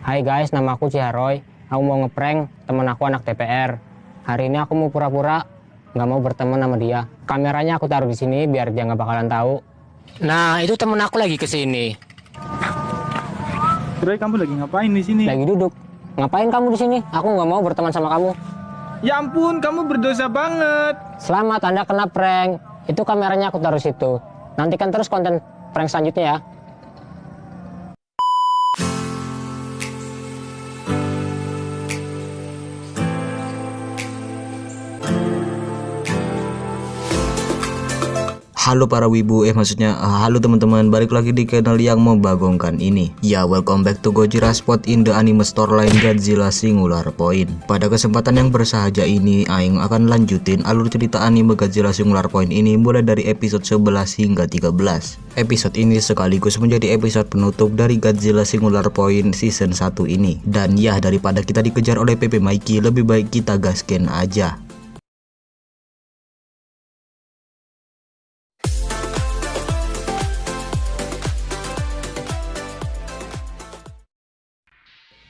Hai guys, nama aku Ciharoy. Aku mau ngeprank temen aku anak DPR. Hari ini aku mau pura-pura nggak mau berteman sama dia. Kameranya aku taruh di sini biar dia nggak bakalan tahu. Nah, itu temen aku lagi kesini. Roy, kamu lagi ngapain di sini? Lagi duduk. Ngapain kamu di sini? Aku nggak mau berteman sama kamu. Ya ampun, kamu berdosa banget. Selamat, Anda kena prank. Itu kameranya aku taruh situ. Nantikan terus konten prank selanjutnya ya. Halo para wibu, halo teman-teman, balik lagi di channel yang membagongkan ini. Ya, welcome back to Gojira Spot in the anime storyline Godzilla Singular Point. Pada kesempatan yang bersahaja ini, Aing akan lanjutin alur cerita anime Godzilla Singular Point ini mulai dari episode 11 hingga 13. Episode ini sekaligus menjadi episode penutup dari Godzilla Singular Point season 1 ini. Dan ya, daripada kita dikejar oleh PP Mikey, lebih baik kita gaskin aja.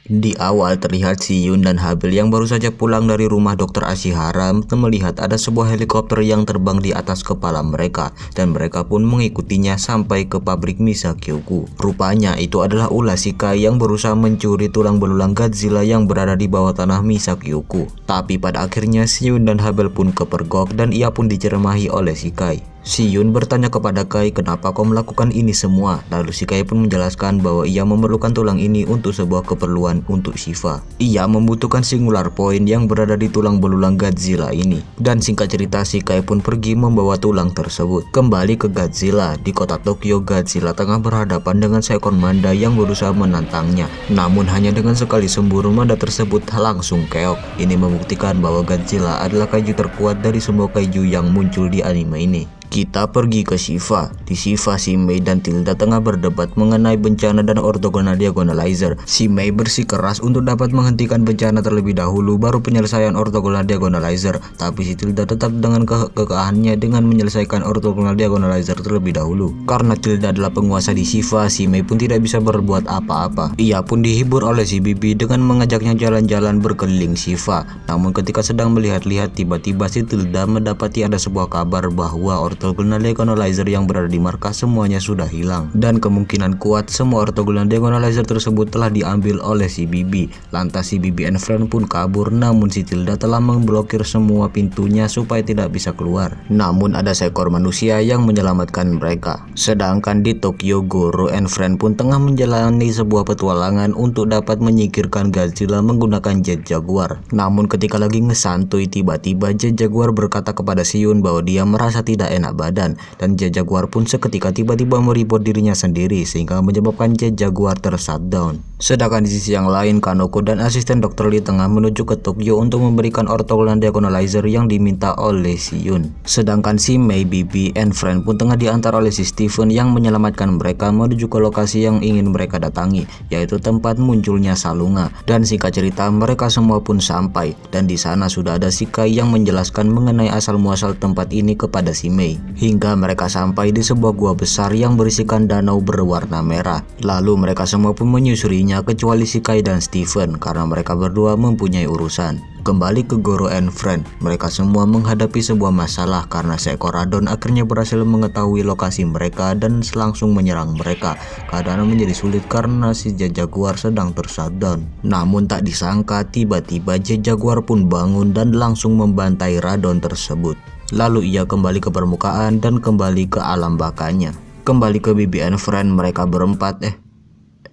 Di awal terlihat si Yun dan Habil yang baru saja pulang dari rumah Dr. Ashihara melihat ada sebuah helikopter yang terbang di atas kepala mereka, dan mereka pun mengikutinya sampai ke pabrik Misakyoku. Rupanya itu adalah ulah Shikai yang berusaha mencuri tulang belulang Godzilla yang berada di bawah tanah Misakyoku. Tapi pada akhirnya si Yun dan Habil pun kepergok dan ia pun diceramahi oleh Shikai. Si Yun bertanya kepada Kai, kenapa kau melakukan ini semua? Lalu si Kai pun menjelaskan bahwa ia memerlukan tulang ini untuk sebuah keperluan untuk Shiva. Ia membutuhkan Singular Point yang berada di tulang belulang Godzilla ini. Dan singkat cerita, si Kai pun pergi membawa tulang tersebut. Kembali ke Godzilla, di kota Tokyo, Godzilla tengah berhadapan dengan seekor manda yang berusaha menantangnya. Namun hanya dengan sekali sembur, manda tersebut langsung keok. Ini membuktikan bahwa Godzilla adalah kaiju terkuat dari semua kaiju yang muncul di anime ini. Kita pergi ke Shiva. Di Shiva, si Mei dan Tilda tengah berdebat mengenai bencana dan orthogonal diagonalizer. Si Mei bersikeras untuk dapat menghentikan bencana terlebih dahulu, baru penyelesaian orthogonal diagonalizer. Tapi si Tilda tetap dengan kekekahannya dengan menyelesaikan orthogonal diagonalizer terlebih dahulu. Karena Tilda adalah penguasa di Shiva, si Mei pun tidak bisa berbuat apa-apa. Ia pun dihibur oleh si Bibi dengan mengajaknya jalan-jalan berkeliling Shiva. Namun ketika sedang melihat-lihat, tiba-tiba si Tilda mendapati ada sebuah kabar bahwa orthogonal diagonalizer yang berada di markas semuanya sudah hilang, dan kemungkinan kuat semua orthogonal diagonalizer tersebut telah diambil oleh si Bibi. Lantas si Bibi and Friend pun kabur, namun si Tilda telah memblokir semua pintunya supaya tidak bisa keluar. Namun ada seekor manusia yang menyelamatkan mereka. Sedangkan di Tokyo, Goro and Friend pun tengah menjalani sebuah petualangan untuk dapat menyingkirkan Godzilla menggunakan Jet Jaguar. Namun ketika lagi ngesantuy, tiba-tiba Jet Jaguar berkata kepada si Yun bahwa dia merasa tidak enak badan, dan Jet Jaguar pun seketika tiba-tiba meribut dirinya sendiri sehingga menyebabkan Jet Jaguar ter-shutdown. Sedangkan di sisi yang lain, Kanoko dan asisten Dr. Lee tengah menuju ke Tokyo untuk memberikan orthogonal diagonalizer yang diminta oleh si Yun. Sedangkan si Mei, Bibi, and Friend pun tengah diantar oleh si Steven yang menyelamatkan mereka menuju ke lokasi yang ingin mereka datangi, yaitu tempat munculnya Salunga. Dan singkat cerita, mereka semua pun sampai, dan di sana sudah ada Shikai yang menjelaskan mengenai asal muasal tempat ini kepada si Mei. Hingga mereka sampai di sebuah gua besar yang berisikan danau berwarna merah. Lalu mereka semua pun menyusurinya kecuali Shikai dan Steven karena mereka berdua mempunyai urusan. Kembali ke Goro and Friend, mereka semua menghadapi sebuah masalah karena seekor Radon akhirnya berhasil mengetahui lokasi mereka dan langsung menyerang mereka. Keadaan menjadi sulit karena si Jet Jaguar sedang ter-shutdown. Namun tak disangka, tiba-tiba Jet Jaguar pun bangun dan langsung membantai Radon tersebut. Lalu ia kembali ke permukaan dan kembali ke alam bakanya. Kembali ke Bibi and Friend, mereka berempat,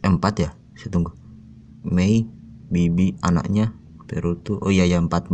empat ya, saya tunggu. Mei, Bibi, anaknya, Perutu, oh iya ya, empat.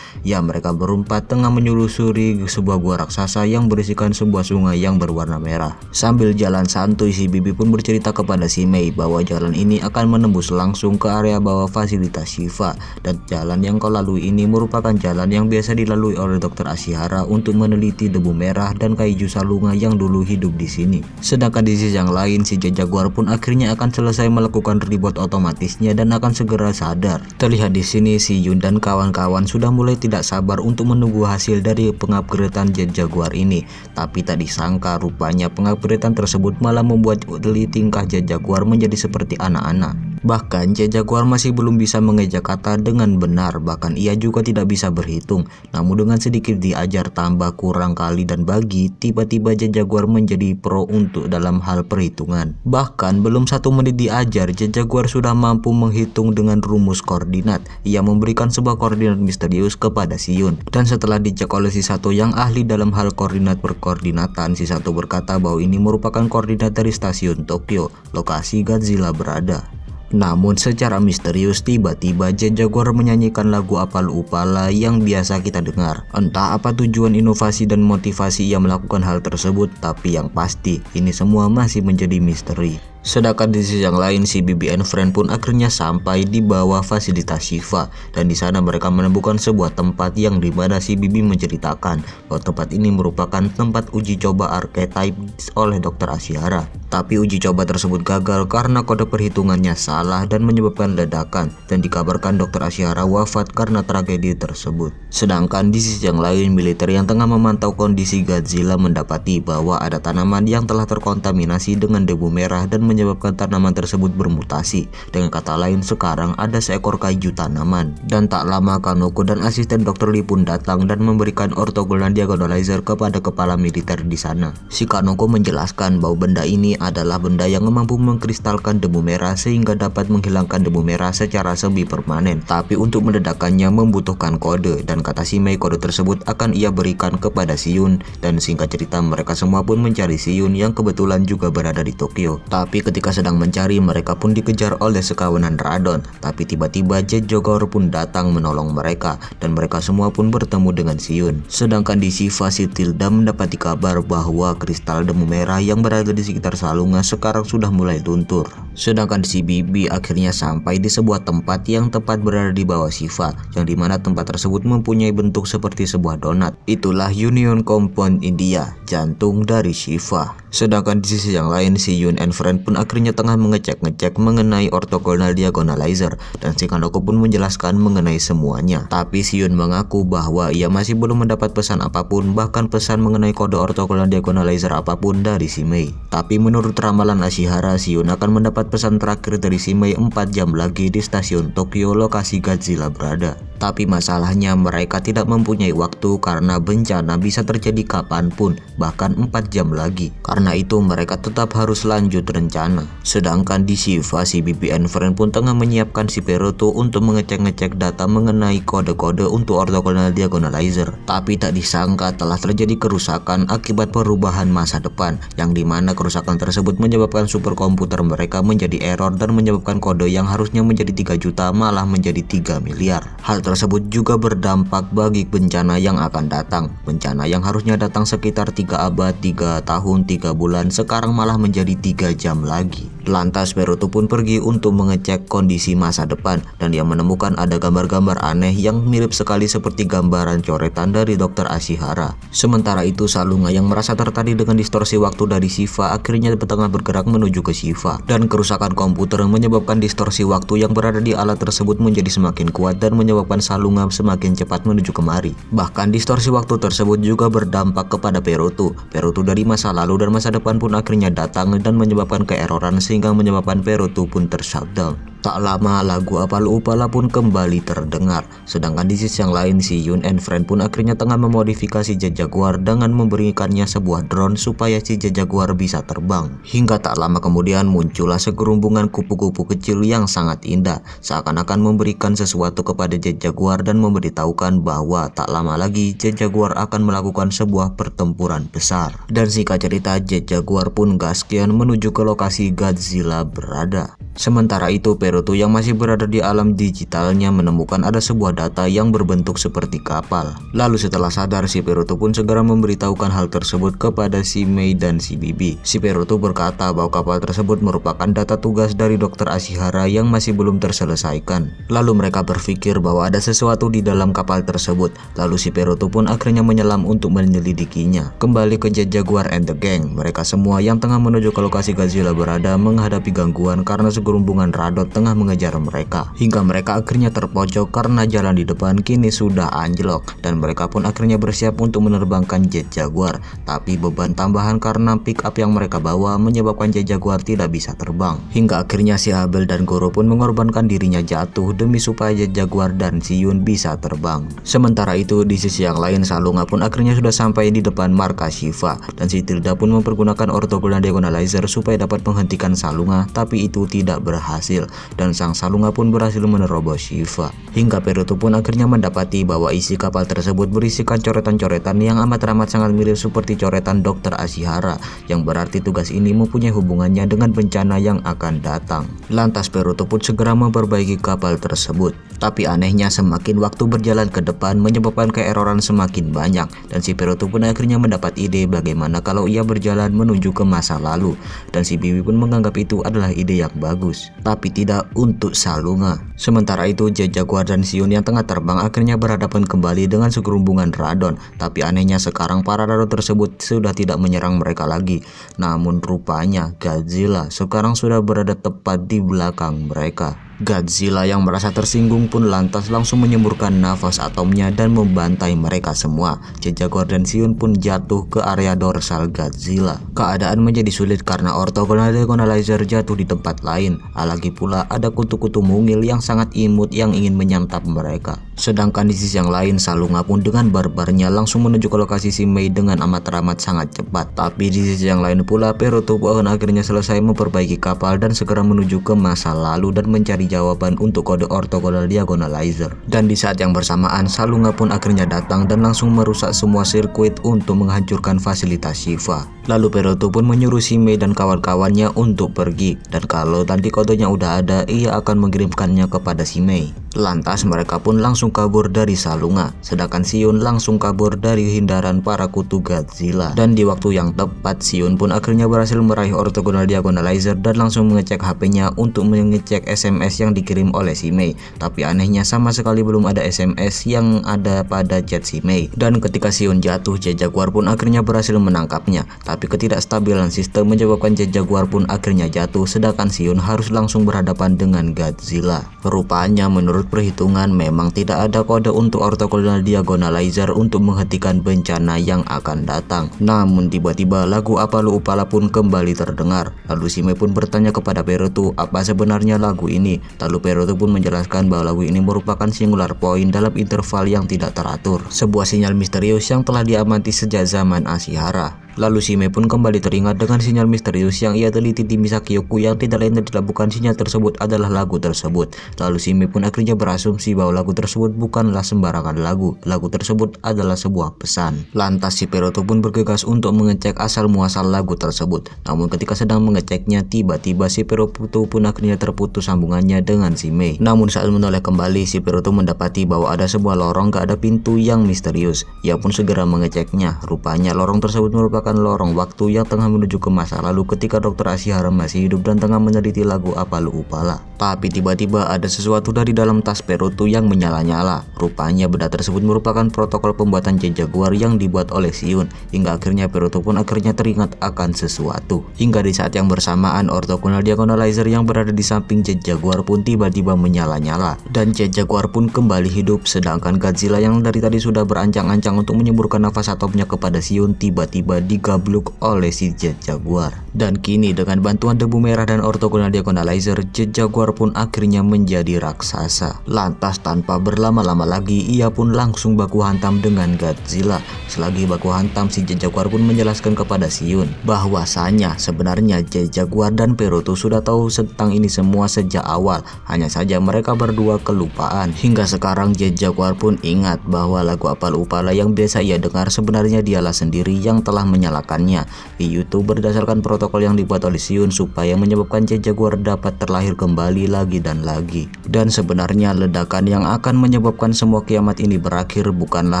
Ya, mereka berempat tengah menyelusuri sebuah gua raksasa yang berisikan sebuah sungai yang berwarna merah. Sambil jalan santuy, si Bibi pun bercerita kepada si Mei bahwa jalan ini akan menembus langsung ke area bawah fasilitas Shiva, dan jalan yang kau lalui ini merupakan jalan yang biasa dilalui oleh Dr. Ashihara untuk meneliti debu merah dan kaiju Salunga yang dulu hidup di sini. Sedangkan di sisi yang lain, si Jet Jaguar pun akhirnya akan selesai melakukan reboot otomatisnya dan akan segera sadar. Terlihat di sini si Yun dan kawan-kawan sudah mulai tidak sabar untuk menunggu hasil dari pengupgradean Jet Jaguar ini. Tapi tak disangka, rupanya pengupgradean tersebut malah membuat tingkah Jet Jaguar menjadi seperti anak-anak. Bahkan Jet Jaguar masih belum bisa mengeja kata dengan benar, bahkan ia juga tidak bisa berhitung. Namun dengan sedikit diajar tambah kurang kali dan bagi, tiba-tiba Jet Jaguar menjadi pro untuk dalam hal perhitungan. Bahkan belum 1 menit diajar, Jet Jaguar sudah mampu menghitung dengan rumus koordinat. Ia memberikan sebuah koordinat misterius kepada si Yun. Dan setelah dicek oleh si Sato yang ahli dalam hal koordinat perkoordinatan, si Sato berkata bahwa ini merupakan koordinat dari stasiun Tokyo, lokasi Godzilla berada. Namun secara misterius tiba-tiba Jet Jaguar menyanyikan lagu Apal-Upala yang biasa kita dengar. Entah apa tujuan, inovasi dan motivasi ia melakukan hal tersebut, tapi yang pasti ini semua masih menjadi misteri. Sedangkan di sisi yang lain, si Bibi and Friend pun akhirnya sampai di bawah fasilitas Shiva, dan di sana mereka menemukan sebuah tempat yang dimana si Bibi menceritakan bahwa tempat ini merupakan tempat uji coba archetype oleh Dr. Ashihara. Tapi uji coba tersebut gagal karena kode perhitungannya salah dan menyebabkan ledakan, dan dikabarkan Dr. Ashihara wafat karena tragedi tersebut. Sedangkan di sisi yang lain, militer yang tengah memantau kondisi Godzilla mendapati bahwa ada tanaman yang telah terkontaminasi dengan debu merah dan menyebabkan tanaman tersebut bermutasi. Dengan kata lain, sekarang ada seekor kaiju tanaman. Dan tak lama Kanoko dan asisten Dr. Lee pun datang dan memberikan orthogonal diagonalizer kepada kepala militer di sana. Si Kanoko menjelaskan bahwa benda ini adalah benda yang mampu mengkristalkan debu merah sehingga dapat menghilangkan debu merah secara semi permanen. Tapi untuk meledakannya membutuhkan kode, dan kata si Mei kode tersebut akan ia berikan kepada si Yun. Dan singkat cerita, mereka semua pun mencari si Yun yang kebetulan juga berada di Tokyo. Tapi ketika sedang mencari, mereka pun dikejar oleh sekawanan Radon. Tapi tiba-tiba Jet Jaguar pun datang menolong mereka, dan mereka semua pun bertemu dengan si Yun. Sedangkan di Shiva, si Tilda mendapati kabar bahwa kristal debu merah yang berada di sekitar Salunga sekarang sudah mulai luntur. Sedangkan si Bibi akhirnya sampai di sebuah tempat yang tepat berada di bawah Shiva, yang dimana tempat tersebut mempunyai bentuk seperti sebuah donat. Itulah Union Compound India, jantung dari Shiva. Sedangkan di sisi yang lain, si Yun and Friend pun akhirnya tengah mengecek mengenai orthogonal diagonalizer, dan si Kanoko pun menjelaskan mengenai semuanya. Tapi si Yun mengaku bahwa ia masih belum mendapat pesan apapun, bahkan pesan mengenai kode orthogonal diagonalizer apapun dari si Mei. Tapi menurut ramalan Ashihara, si Yun akan mendapat pesan terakhir dari si Mei 4 jam lagi di stasiun Tokyo, lokasi Godzilla berada. Tapi masalahnya mereka tidak mempunyai waktu karena bencana bisa terjadi kapanpun, bahkan 4 jam lagi. Karena itu mereka tetap harus lanjut rencana. Sedangkan di Shiva, si Bibi and Friend pun tengah menyiapkan si Peruto untuk mengecek data mengenai kode-kode untuk orthogonal diagonalizer. Tapi tak disangka telah terjadi kerusakan akibat perubahan masa depan, yang dimana kerusakan tersebut menyebabkan superkomputer mereka menjadi error dan menyebabkan kode yang harusnya menjadi 3 juta malah menjadi 3 miliar. Hal tersebut juga berdampak bagi bencana yang akan datang. Bencana yang harusnya datang sekitar 3 abad, 3 tahun, 3 bulan, sekarang malah menjadi 3 jam lagi. Lantas Peruto pun pergi untuk mengecek kondisi masa depan, dan dia menemukan ada gambar-gambar aneh yang mirip sekali seperti gambaran coretan dari Dr. Ashihara. Sementara itu Salunga yang merasa tertarik dengan distorsi waktu dari Shiva akhirnya tengah bergerak menuju ke Shiva, dan kerusakan komputer menyebabkan distorsi waktu yang berada di alat tersebut menjadi semakin kuat dan menyebabkan Salunga semakin cepat menuju kemari. Bahkan distorsi waktu tersebut juga berdampak kepada Peruto dari masa lalu dan masa depan pun akhirnya datang dan menyebabkan keeroran sehingga menyebabkan Peruto pun tershutdown. Tak lama lagu Apal-Upala pun kembali terdengar. Sedangkan di sisi yang lain, si Yun and Friend pun akhirnya tengah memodifikasi Jet Jaguar dengan memberikannya sebuah drone supaya si Jet Jaguar bisa terbang. Hingga tak lama kemudian muncullah segerumbungan kupu-kupu kecil yang sangat indah, seakan-akan memberikan sesuatu kepada Jet Jaguar dan memberitahukan bahwa tak lama lagi Jet Jaguar akan melakukan sebuah pertempuran besar. Dan singkat cerita, Jet Jaguar pun gaskian menuju ke lokasi Godzilla berada. Sementara itu Peruto yang masih berada di alam digitalnya menemukan ada sebuah data yang berbentuk seperti kapal. Lalu setelah sadar, si Peruto pun segera memberitahukan hal tersebut kepada si Mei dan si Bibi. Si Peruto berkata bahwa kapal tersebut merupakan data tugas dari Dr. Ashihara yang masih belum terselesaikan. Lalu mereka berpikir bahwa ada sesuatu di dalam kapal tersebut. Lalu si Peruto pun akhirnya menyelam untuk menyelidikinya. Kembali ke Jet Jaguar and the Gang, mereka semua yang tengah menuju ke lokasi Godzilla berada menghadapi gangguan karena segerumbungan Radot tengah mengejar mereka. Hingga mereka akhirnya terpojok karena jalan di depan kini sudah anjlok dan mereka pun akhirnya bersiap untuk menerbangkan jet Jaguar. Tapi beban tambahan karena pick up yang mereka bawa menyebabkan jet Jaguar tidak bisa terbang. Hingga akhirnya si Abel dan Goro pun mengorbankan dirinya jatuh demi supaya jet Jaguar dan si Yun bisa terbang. Sementara itu di sisi yang lain Salunga pun akhirnya sudah sampai di depan markas Shiva dan si Tilda pun mempergunakan orthogonal diagonalizer supaya dapat menghentikan Salunga, tapi itu tidak berhasil dan sang Salunga pun berhasil menerobos Shiva. Hingga Peruto pun akhirnya mendapati bahwa isi kapal tersebut berisikan coretan-coretan yang amat sangat mirip seperti coretan Dr. Ashihara, yang berarti tugas ini mempunyai hubungannya dengan bencana yang akan datang. Lantas Peruto pun segera memperbaiki kapal tersebut. Tapi anehnya semakin waktu berjalan ke depan menyebabkan keeroran semakin banyak dan si Peruto pun akhirnya mendapat ide bagaimana kalau ia berjalan menuju ke masa lalu, dan si Bibi pun menganggap itu adalah ide yang bagus, tapi tidak untuk Salunga. Sementara itu jet Jaguar dan Siun yang tengah terbang akhirnya berhadapan kembali dengan segerombolan Radon, tapi anehnya sekarang para Radon tersebut sudah tidak menyerang mereka lagi. Namun rupanya Godzilla sekarang sudah berada tepat di belakang mereka. Godzilla yang merasa tersinggung pun lantas langsung menyemburkan nafas atomnya dan membantai mereka semua. Jet Jaguar dan Siun pun jatuh ke area dorsal Godzilla. Keadaan menjadi sulit karena orthogonal diagonalizer jatuh di tempat lain. Lagi pula ada kutu-kutu mungil yang sangat imut yang ingin menyantap mereka. Sedangkan di sisi yang lain Salunga pun dengan barbarnya langsung menuju ke lokasi si Mei dengan amat sangat cepat. Tapi di sisi yang lain pula Peruto pun akhirnya selesai memperbaiki kapal dan segera menuju ke masa lalu dan mencari jawaban untuk kode orthogonal diagonalizer. Dan di saat yang bersamaan Salunga pun akhirnya datang dan langsung merusak semua sirkuit untuk menghancurkan fasilitas Shiva. Lalu Peruto pun menyuruh si Mei dan kawan-kawannya untuk pergi, dan kalau nanti kodenya udah ada ia akan mengirimkannya kepada si Mei. Lantas mereka pun langsung kabur dari Salunga, sedangkan Siun langsung kabur dari hindaran para kutu Godzilla. Dan di waktu yang tepat Siun pun akhirnya berhasil meraih orthogonal diagonalizer dan langsung mengecek HP-nya untuk mengecek SMS yang dikirim oleh si Mei. Tapi anehnya sama sekali belum ada SMS yang ada pada jet si Mei. Dan ketika Siun jatuh, jet Jaguar pun akhirnya berhasil menangkapnya. Tapi ketidakstabilan sistem menyebabkan jet Jaguar pun akhirnya jatuh, sedangkan Siun harus langsung berhadapan dengan Godzilla. Rupanya menurut perhitungan memang tidak ada kode untuk orthogonal diagonalizer untuk menghentikan bencana yang akan datang. Namun tiba-tiba lagu Apalu Upala pun kembali terdengar. Lalu si Mei pun bertanya kepada Peruto apa sebenarnya lagu ini. Lalu Peruto pun menjelaskan bahwa lagu ini merupakan singular point dalam interval yang tidak teratur, sebuah sinyal misterius yang telah diamati sejak zaman Ashihara. Lalu si Mei pun kembali teringat dengan sinyal misterius yang ia teliti di Misakyoku yang tidak lain dan tidak bukan sinyal tersebut adalah lagu tersebut. Lalu si Mei pun akhirnya berasumsi bahwa lagu tersebut bukanlah sembarangan lagu. Lagu tersebut adalah sebuah pesan. Lantas si Peruto pun bergegas untuk mengecek asal muasal lagu tersebut. Namun ketika sedang mengeceknya, tiba-tiba si Peruto pun akhirnya terputus sambungannya dengan si Mei. Namun saat menoleh kembali, si Peruto mendapati bahwa ada sebuah lorong gak ada pintu yang misterius. Ia pun segera mengeceknya. Rupanya lorong tersebut merupakan lorong waktu yang tengah menuju ke masa lalu ketika Dr. Ashihara masih hidup dan tengah meneliti lagu Apalu Upala. Tapi tiba-tiba ada sesuatu dari dalam tas Peruto yang menyala-nyala. Rupanya benda tersebut merupakan protokol pembuatan jet Jaguar yang dibuat oleh Siun. Hingga akhirnya Peruto pun akhirnya teringat akan sesuatu. Hingga di saat yang bersamaan orthogonal diagonalizer yang berada di samping jet Jaguar pun tiba-tiba menyala-nyala. Dan jet Jaguar pun kembali hidup, sedangkan Godzilla yang dari tadi sudah berancang-ancang untuk menyemburkan nafas atomnya kepada Siun tiba-tiba digabluk oleh si jet Jaguar. Dan kini dengan bantuan debu merah dan orthogonal diagonalizer, jet Jaguar pun akhirnya menjadi raksasa. Lantas tanpa berlama-lama lagi ia pun langsung baku hantam dengan Godzilla. Selagi baku hantam, si jet Jaguar pun menjelaskan kepada Siun bahwasanya sebenarnya jet Jaguar dan Peruto sudah tahu tentang ini semua sejak awal, hanya saja mereka berdua kelupaan. Hingga sekarang jet Jaguar pun ingat bahwa lagu Apalu Upala yang biasa ia dengar sebenarnya dialah sendiri yang telah menyalakannya di YouTube berdasarkan protokol yang dibuat oleh Siun supaya menyebabkan jet Jaguar dapat terlahir kembali lagi dan lagi. Dan sebenarnya ledakan yang akan menyebabkan semua kiamat ini berakhir bukanlah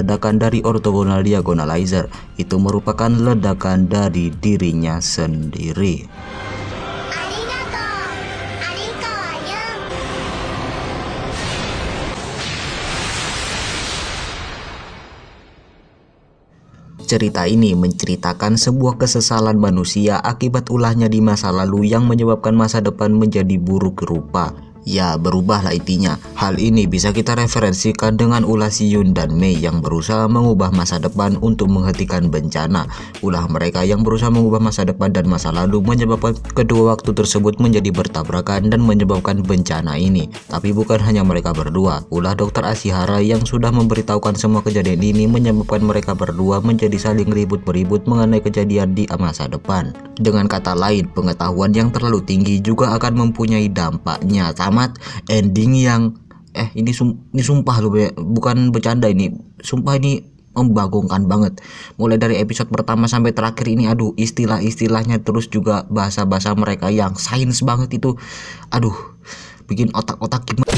ledakan dari orthogonal diagonalizer, itu merupakan ledakan dari dirinya sendiri. Cerita ini menceritakan sebuah kesesalan manusia akibat ulahnya di masa lalu yang menyebabkan masa depan menjadi buruk rupa. Ya, berubahlah intinya. Hal ini bisa kita referensikan dengan ulah si Yun dan Mei yang berusaha mengubah masa depan untuk menghentikan bencana. Ulah mereka yang berusaha mengubah masa depan dan masa lalu menyebabkan kedua waktu tersebut menjadi bertabrakan dan menyebabkan bencana ini. Tapi bukan hanya mereka berdua. Ulah Dr. Ashihara yang sudah memberitahukan semua kejadian ini menyebabkan mereka berdua menjadi saling ribut-beribut mengenai kejadian di masa depan. Dengan kata lain, pengetahuan yang terlalu tinggi juga akan mempunyai dampaknya. Ending yang ini sumpah loh, bukan bercanda ini, sumpah ini membagongkan banget. Mulai dari episode pertama sampai terakhir ini, aduh, istilah-istilahnya terus juga bahasa-bahasa mereka yang sains banget itu, aduh, bikin otak-otak gimana.